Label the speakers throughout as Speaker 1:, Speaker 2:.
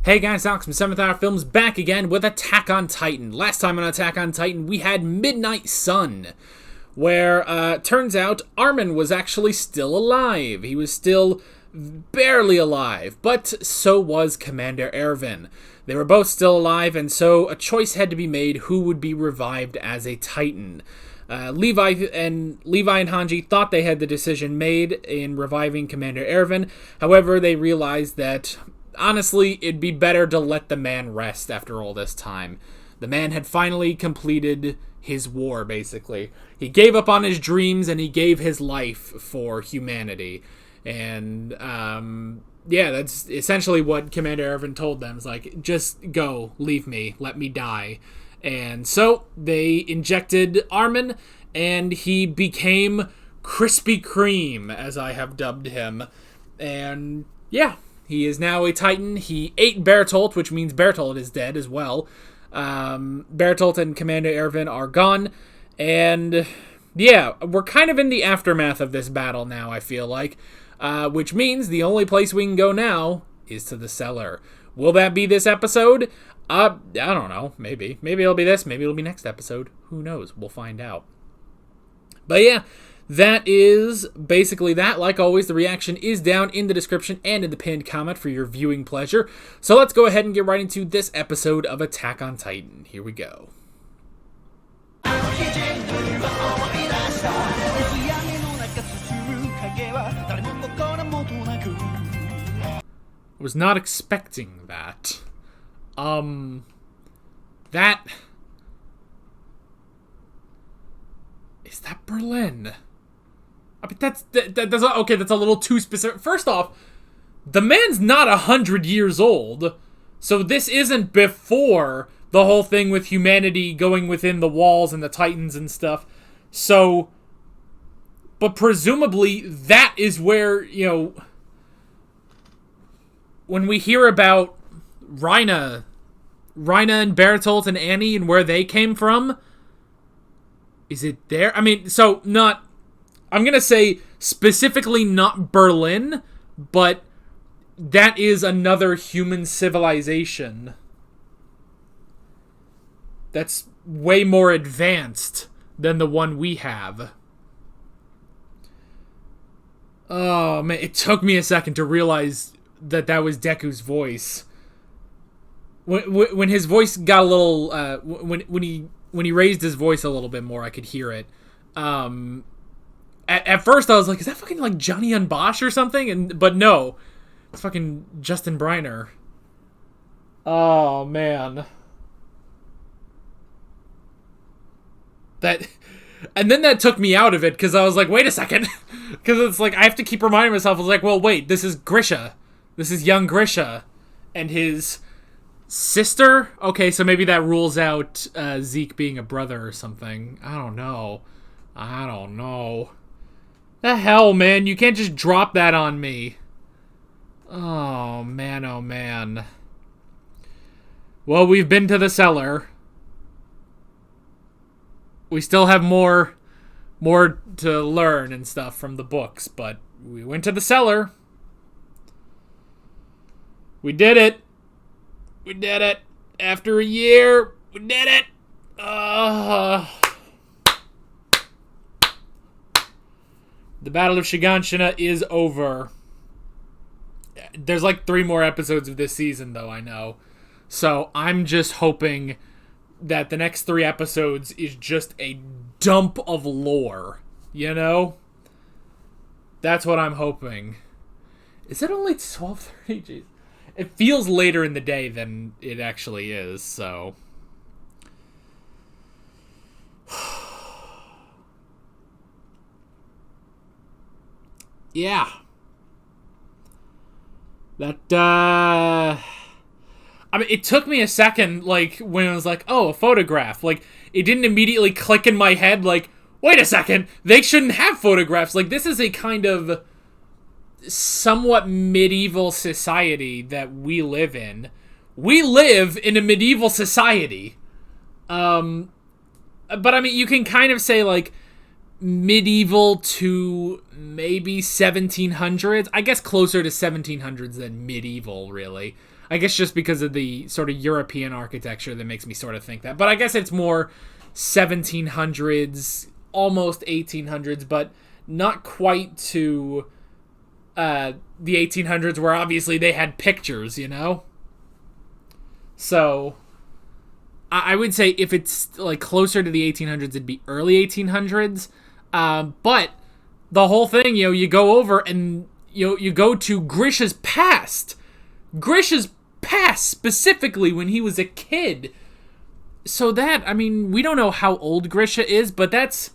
Speaker 1: Hey guys, Alex from 7th Hour Films back again with Attack on Titan. Last time on Attack on Titan, we had Midnight Sun, where, turns out, Armin was actually still alive. He was still barely alive, but so was Commander Erwin. They were both still alive, and so a choice had to be made who would be revived as a Titan. Levi and Hanji thought they had the decision made in reviving Commander Erwin. However, they realized that, honestly, it'd be better to let the man rest after all this time. The man had finally completed his war, basically. He gave up on his dreams, and he gave his life for humanity. And, yeah, that's essentially what Commander Erwin told them. It's like, just go, leave me, let me die. And so they injected Armin, and he became Krispy Kreme, as I have dubbed him. And yeah, he is now a Titan. He ate Bertolt, which means Bertolt is dead as well. Bertolt and Commander Erwin are gone. And yeah, we're kind of in the aftermath of this battle now, I feel like. Which means the only place we can go now is to the cellar. Will that be this episode? I don't know. Maybe. Maybe it'll be this. Maybe it'll be next episode. Who knows? We'll find out. But yeah, that is basically that. Like always, the reaction is down in the description and in the pinned comment for your viewing pleasure. So let's go ahead and get right into this episode of Attack on Titan. Here we go. Was not expecting that. That... Is that Berlin? I mean, that's okay, that's a little too specific. First off, the man's not 100 years old, so this isn't before the whole thing with humanity going within the walls and the Titans and stuff. So, but presumably that is where, you know, when we hear about Reina and Bertolt and Annie and where they came from, is it there? I mean, so not, I'm going to say specifically not Berlin, but that is another human civilization that's way more advanced than the one we have. Oh man, it took me a second to realize that was Deku's voice. When his voice got a little, when he raised his voice a little bit more, I could hear it. At first I was like, is that fucking like Johnny on Bosch or something? But no, it's fucking Justin Briner. Oh man, and then that took me out of it because I was like, wait a second, because it's like I have to keep reminding myself. I was like, well, wait, this is Grisha. This is young Grisha and his sister? Okay, so maybe that rules out Zeke being a brother or something. I don't know. The hell, man? You can't just drop that on me. Oh, man, oh, man. Well, we've been to the cellar. We still have more to learn and stuff from the books, but we went to the cellar. We did it. We did it. After a year, we did it. The Battle of Shiganshina is over. There's like 3 more episodes of this season, though, I know. So I'm just hoping that the next 3 episodes is just a dump of lore. You know? That's what I'm hoping. Is it only 12:30? Jeez. It feels later in the day than it actually is, so... yeah. That, I mean, it took me a second, like, when I was like, oh, a photograph. Like, it didn't immediately click in my head, like, wait a second, they shouldn't have photographs. Like, this is a kind of somewhat medieval society that we live in. We live in a medieval society. But I mean, you can kind of say, like, medieval to maybe 1700s. I guess closer to 1700s than medieval, really. I guess just because of the sort of European architecture that makes me sort of think that. But I guess it's more 1700s, almost 1800s, but not quite to the 1800s where obviously they had pictures, you know? So I would say if it's like closer to the 1800s, it'd be early 1800s. But the whole thing, you go over and you go to Grisha's past. Grisha's past, specifically when he was a kid. So that, I mean, we don't know how old Grisha is, but that's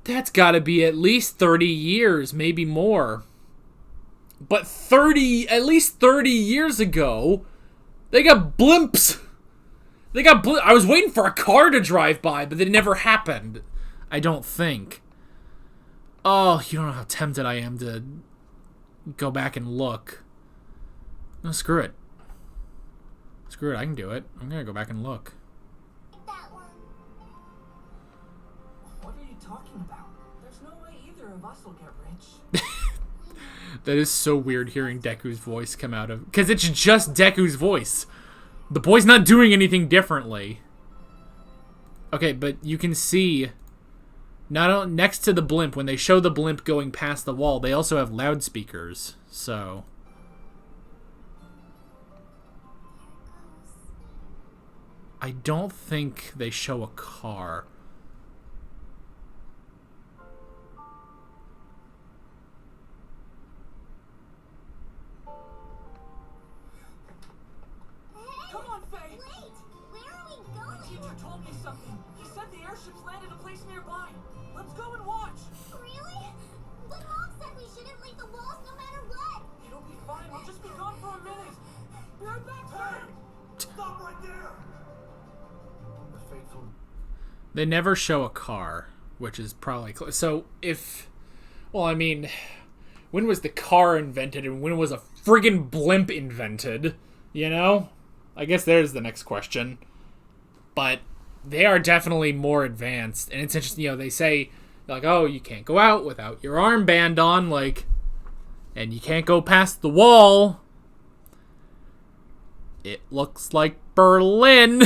Speaker 1: got to be at least 30 years, maybe more. But at least 30 years ago, they got blimps. I was waiting for a car to drive by, but it never happened. I don't think. Oh, you don't know how tempted I am to go back and look. No, screw it. Screw it, I can do it. I'm gonna go back and look.
Speaker 2: That one. What are you talking about? There's no way either of us will get rich.
Speaker 1: That is so weird hearing Deku's voice come out of... Because it's just Deku's voice. The boy's not doing anything differently. Okay, but you can see... next to the blimp, when they show the blimp going past the wall, they also have loudspeakers. So... I don't think they show a car.
Speaker 2: Come on, Faye! Wait! Where are we going? My teacher told me something. He said the airships landed a place nearby. Let's go and watch! Really? But Mom said we shouldn't leave the walls no matter what! It'll be fine. We'll just be gone for a minute. Be right back, Faye! Stop right there!
Speaker 1: They never show a car, which is probably... So, if... Well, I mean... When was the car invented and when was a friggin' blimp invented? You know? I guess there's the next question. But they are definitely more advanced. And it's interesting, they say, like, oh, you can't go out without your armband on, like... And you can't go past the wall. It looks like Berlin.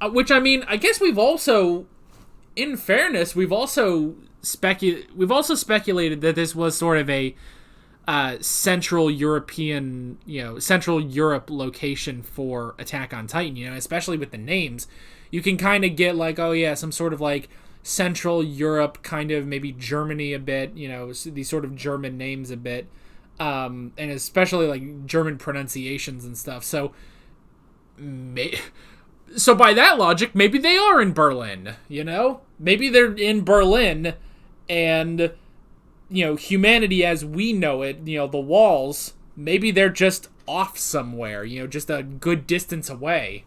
Speaker 1: Which, I mean, I guess we've also, in fairness, we've also speculated that this was sort of a Central European, Central Europe location for Attack on Titan, especially with the names. You can kind of get like, oh yeah, some sort of like Central Europe, kind of maybe Germany a bit, these sort of German names a bit, and especially like German pronunciations and stuff. So by that logic, maybe they are in Berlin, Maybe they're in Berlin, and, humanity as we know it, the walls, maybe they're just off somewhere, just a good distance away,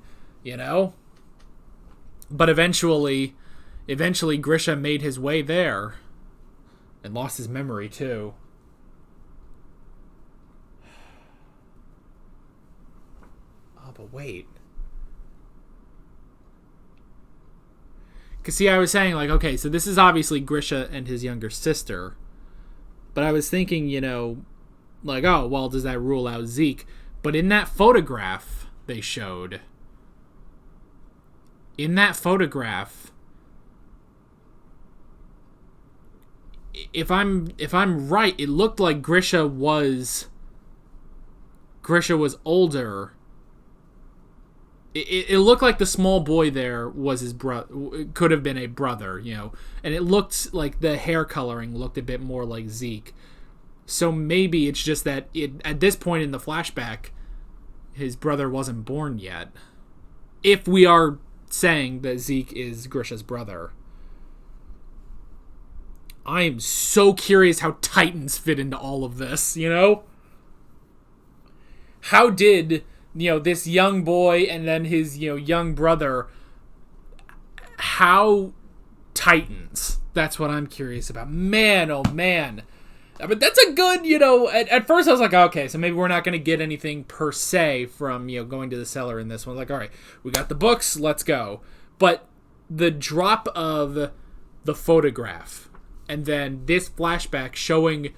Speaker 1: But eventually Grisha made his way there, and lost his memory, too. Oh, but wait. Because, see, I was saying, like, okay, so this is obviously Grisha and his younger sister. But I was thinking, like, oh, well, does that rule out Zeke? But in that photograph they showed, if I'm right, it looked like Grisha was older. It looked like the small boy there was his brother, could have been a brother, and it looked like the hair coloring looked a bit more like Zeke. So maybe it's just that at this point in the flashback, his brother wasn't born yet. If we are saying that Zeke is Grisha's brother. I am so curious how Titans fit into all of this, How did... this young boy and then his, young brother, how Titans? That's what I'm curious about. Man, oh man. But that's a good, at first I was like, okay, so maybe we're not going to get anything per se from, going to the cellar in this one. Like, all right, we got the books, let's go. But the drop of the photograph and then this flashback showing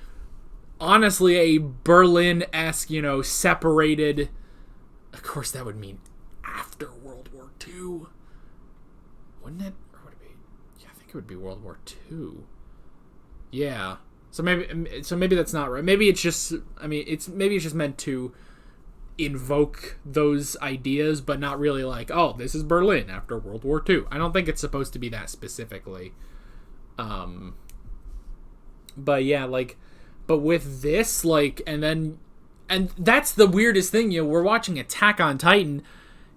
Speaker 1: honestly a Berlin-esque, separated. Of course, that would mean after World War II, wouldn't it? Or would it be? Yeah, I think it would be World War II. Yeah. So maybe that's not right. Maybe it's just. Maybe it's just meant to invoke those ideas, but not really like, oh, this is Berlin after World War II. I don't think it's supposed to be that specifically. But yeah, but with this, and that's the weirdest thing, we're watching Attack on Titan,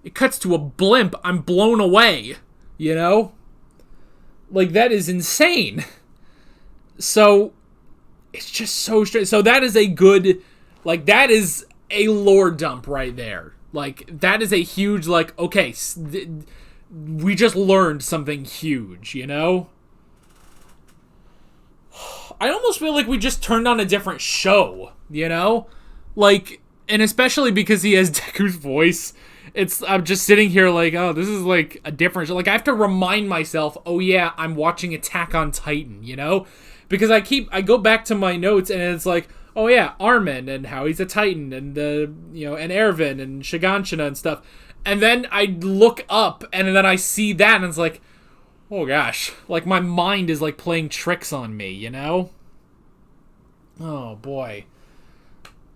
Speaker 1: it cuts to a blimp, I'm blown away, that is insane. So, it's just so strange. So that is a good, that is a lore dump right there. That is a huge, okay, we just learned something huge, I almost feel like we just turned on a different show, and especially because he has Deku's voice, I'm just sitting here oh, this is a different show. I have to remind myself, oh yeah, I'm watching Attack on Titan, because I go back to my notes and it's oh yeah, Armin and how he's a Titan and and Erwin and Shiganshina and stuff. And then I look up and then I see that and it's oh gosh, my mind is playing tricks on me, Oh boy.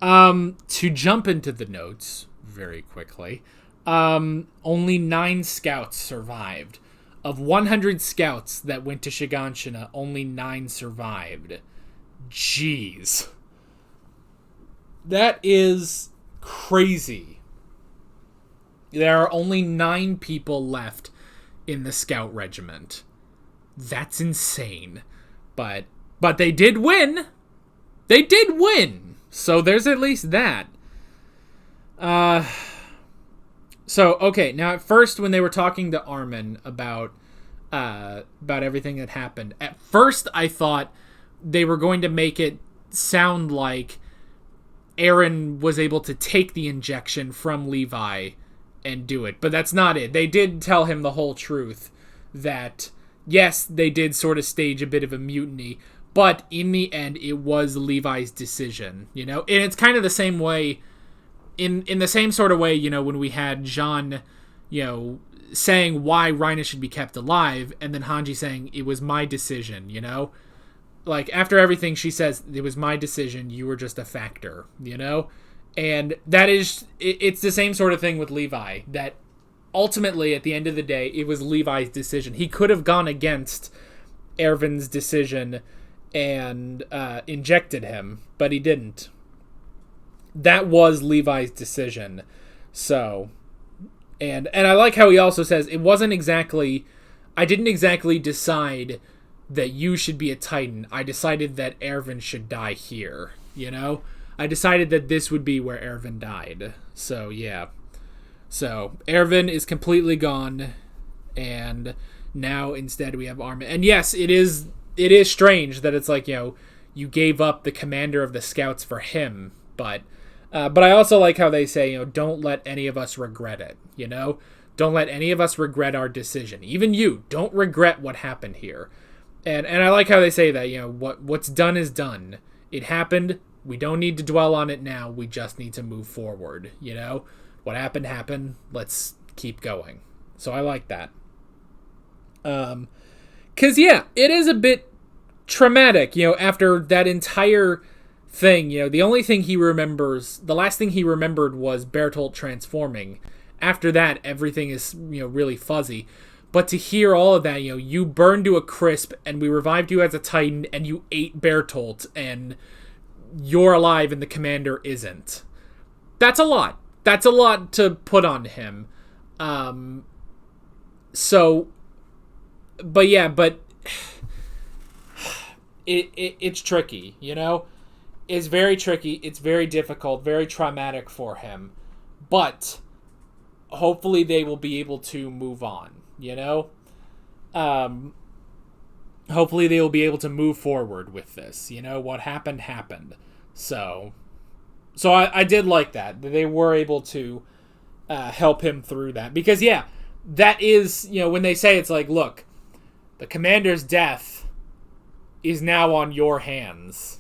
Speaker 1: To jump into the notes very quickly, only 9 scouts survived. Of 100 scouts that went to Shiganshina, only 9 survived. Jeez. That is crazy. There are only 9 people left in the scout regiment. That's insane. But they did win. They did win. So there's at least that. So, okay, now at first when they were talking to Armin about everything that happened, at first I thought they were going to make it sound like Eren was able to take the injection from Levi and do it, but that's not it. They did tell him the whole truth, that yes, they did sort of stage a bit of a mutiny, but in the end it was Levi's decision, and it's kind of the same way, in the same sort of way, when we had Jean, saying why Reina should be kept alive, and then Hanji saying it was my decision, after everything she says, it was my decision, you were just a factor, and that is, it's the same sort of thing with Levi, that ultimately at the end of the day it was Levi's decision. He could have gone against Erwin's decision and injected him, but he didn't. That was Levi's decision. So, and I like how he also says, it wasn't exactly, I didn't exactly decide that you should be a Titan. I decided that Erwin should die here, I decided that this would be where Erwin died. So, yeah. So, Erwin is completely gone, and now instead we have Armin. And yes, it is strange that it's you gave up the commander of the scouts for him, but I also like how they say, don't let any of us regret it, Don't let any of us regret our decision. Even you, don't regret what happened here. And I like how they say that, what's done is done. It happened. We don't need to dwell on it now. We just need to move forward, What happened. Let's keep going. So I like that. 'Cause yeah, it is a bit traumatic, after that entire thing, the only thing he remembers, the last thing he remembered was Bertolt transforming. After that, everything is, really fuzzy. But to hear all of that, you burned to a crisp and we revived you as a Titan and you ate Bertolt and you're alive and the commander isn't. That's a lot. That's a lot to put on him. It's tricky, It's very tricky. It's very difficult, very traumatic for him. But hopefully they will be able to move on, Hopefully they will be able to move forward with this. What happened. So I did like that they were able to help him through that. Because, yeah, that is, when they say it's look, the commander's death is now on your hands,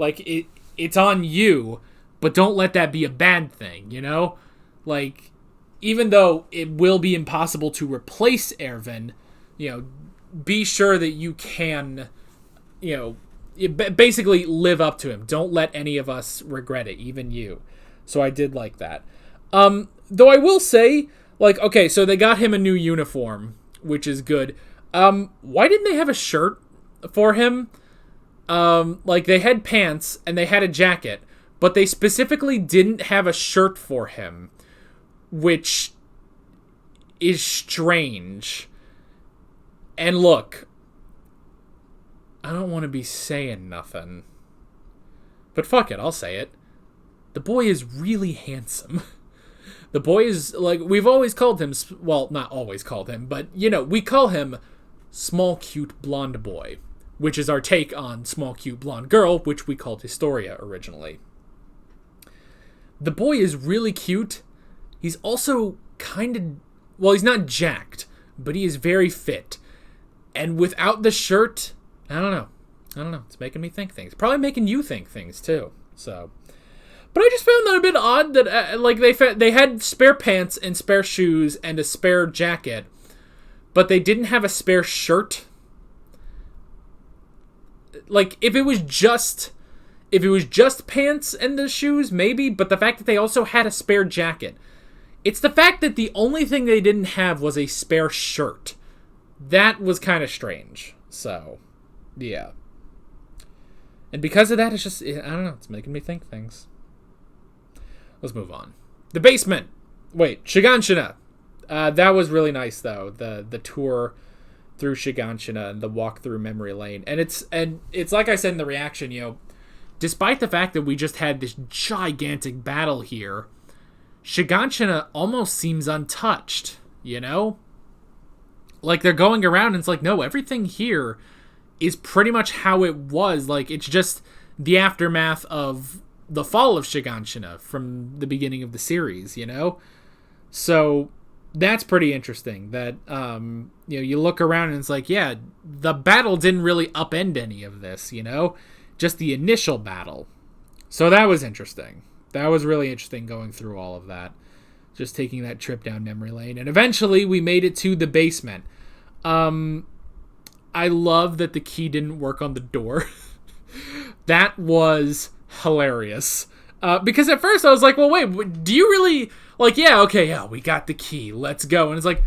Speaker 1: Like, it's on you, but don't let that be a bad thing, you know? Like, even though it will be impossible to replace Erwin, be sure that you can, basically live up to him. Don't let any of us regret it, even you. So I did like that. Though I will say, like, okay, so they got him a new uniform, which is good. Why didn't they have a shirt for him? Like, they had pants and they had a jacket, but they specifically didn't have a shirt for him, which is strange. And look, I don't want to be saying nothing, but fuck it, I'll say it. The boy is really handsome. The boy is, like, we've always called him, well, not always called him, but, we call him Small Cute Blonde Boy, which is our take on Small Cute Blonde Girl, which we called Historia originally. The boy is really cute. He's also kind of, well, he's not jacked, but he is very fit. And without the shirt, I don't know. It's making me think things. Probably making you think things, too. So, but I just found that a bit odd that, they had spare pants and spare shoes and a spare jacket, but they didn't have a spare shirt. Like, if it was just pants and the shoes, maybe, but the fact that they also had a spare jacket. It's the fact that the only thing they didn't have was a spare shirt. That was kind of strange. So, yeah. And because of that, it's just, I don't know, it's making me think things. Let's move on. The basement. Wait, Shiganshina. That was really nice, though. The tour through Shiganshina and the walk through memory lane. And it's like I said in the reaction, despite the fact that we just had this gigantic battle here, Shiganshina almost seems untouched, Like, they're going around and it's like, no, everything here is pretty much how it was. Like, it's just the aftermath of the fall of Shiganshina from the beginning of the series, So that's pretty interesting that, you look around and it's like, yeah, the battle didn't really upend any of this, just the initial battle. So that was interesting. That was really interesting going through all of that. Just taking that trip down memory lane. And eventually we made it to the basement. I love that the key didn't work on the door. That was hilarious. Because at first I was like, well, wait, do you really... Like, yeah, we got the key. Let's go. And it's like,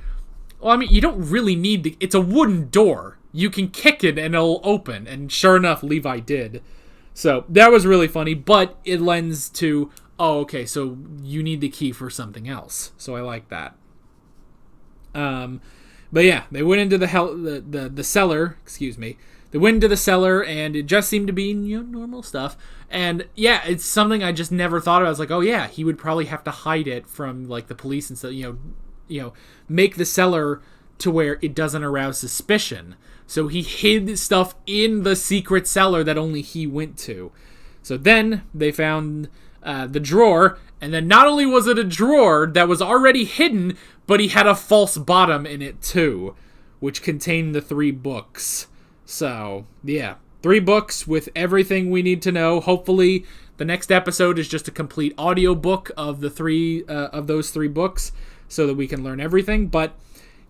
Speaker 1: well, I mean, you don't really need it's a wooden door. You can kick it and it'll open. And sure enough, Levi did. So that was really funny, but it lends to, oh, okay, so you need the key for something else. So I like that. But yeah, they went into the cellar, excuse me. They went into the cellar, and it just seemed to be normal stuff. And yeah, it's something I just never thought of. I was like, oh yeah, he would probably have to hide it from like the police and stuff. Make the cellar to where it doesn't arouse suspicion. So he hid stuff in the secret cellar that only he went to. So then they found the drawer, and then not only was it a drawer that was already hidden, but he had a false bottom in it too, which contained the 3 books. So, yeah, 3 books with everything we need to know. Hopefully, the next episode is just a complete audiobook of those 3 books, so that we can learn everything. But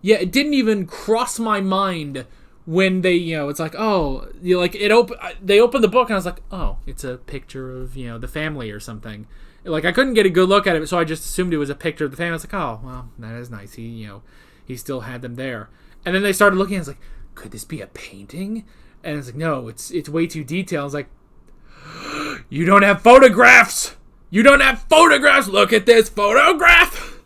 Speaker 1: yeah, it didn't even cross my mind when they, it's like, oh, they opened the book and I was like, oh, it's a picture of, the family or something. Like, I couldn't get a good look at it, so I just assumed it was a picture of the family. I was like, oh, well, that is nice. He still had them there. And then they started looking, and I was like, could this be a painting? And it's like, no, it's way too detailed. I was like, you don't have photographs! You don't have photographs! Look at this photograph!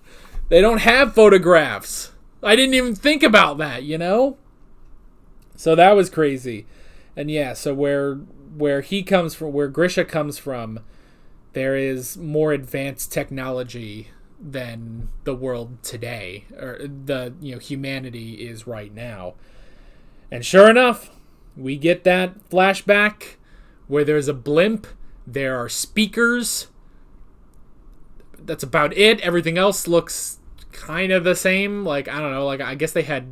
Speaker 1: They don't have photographs. I didn't even think about that, So that was crazy. And yeah, so where he comes from, where Grisha comes from, there is more advanced technology than the world today, or the humanity is right now. And sure enough, we get that flashback where there's a blimp, there are speakers. That's about it. Everything else looks kind of the same. Like, I don't know, like I guess they had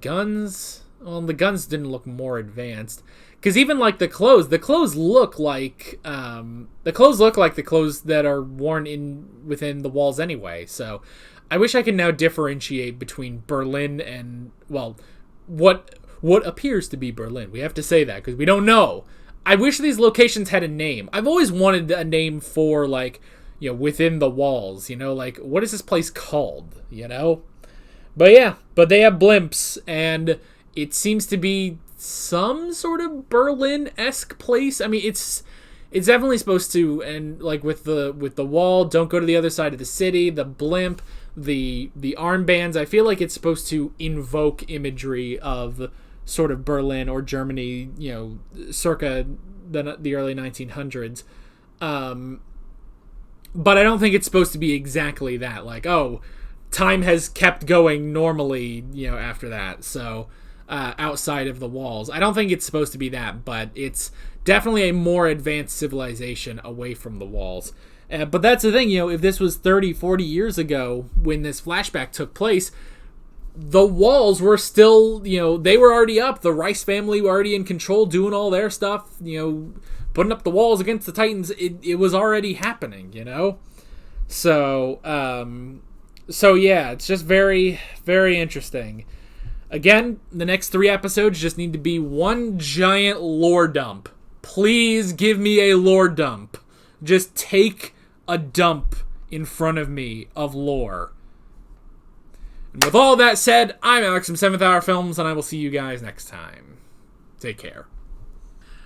Speaker 1: guns. Well, the guns didn't look more advanced. Because even like the clothes look like the clothes that are worn within the walls anyway. So I wish I could now differentiate between Berlin and, well, what appears to be Berlin. We have to say that because we don't know. I wish these locations had a name. I've always wanted a name for, like, you know, within the walls, you know, like, what is this place called, you know? But yeah, but they have blimps, and it seems to be some sort of Berlin-esque place. I mean, it's definitely supposed to, and like with the wall, don't go to the other side of the city, the blimp, the armbands, I feel like it's supposed to invoke imagery of sort of Berlin or Germany, you know, circa the early 1900s. But I don't think it's supposed to be exactly that. Like, oh, time has kept going normally, you know, after that. So, outside of the walls. I don't think it's supposed to be that, but it's definitely a more advanced civilization away from the walls. But that's the thing, you know, if this was 30, 40 years ago when this flashback took place, the walls were still, you know, they were already up. The Rice family were already in control, doing all their stuff, you know, putting up the walls against the Titans. It was already happening, you know? So yeah, it's just very, very interesting. Again, the next 3 episodes just need to be one giant lore dump. Please give me a lore dump. Just take a dump in front of me of lore. And with all that said, I'm Alex from 7th Hour Films, and I will see you guys next time. Take care.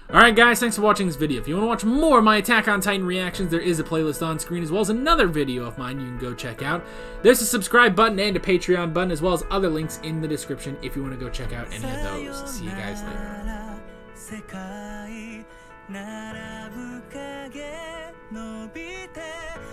Speaker 1: Alright guys, thanks for watching this video. If you want to watch more of my Attack on Titan reactions, there is a playlist on screen as well as another video of mine you can go check out. There's a subscribe button and a Patreon button as well as other links in the description if you want to go check out any of those. See you guys later.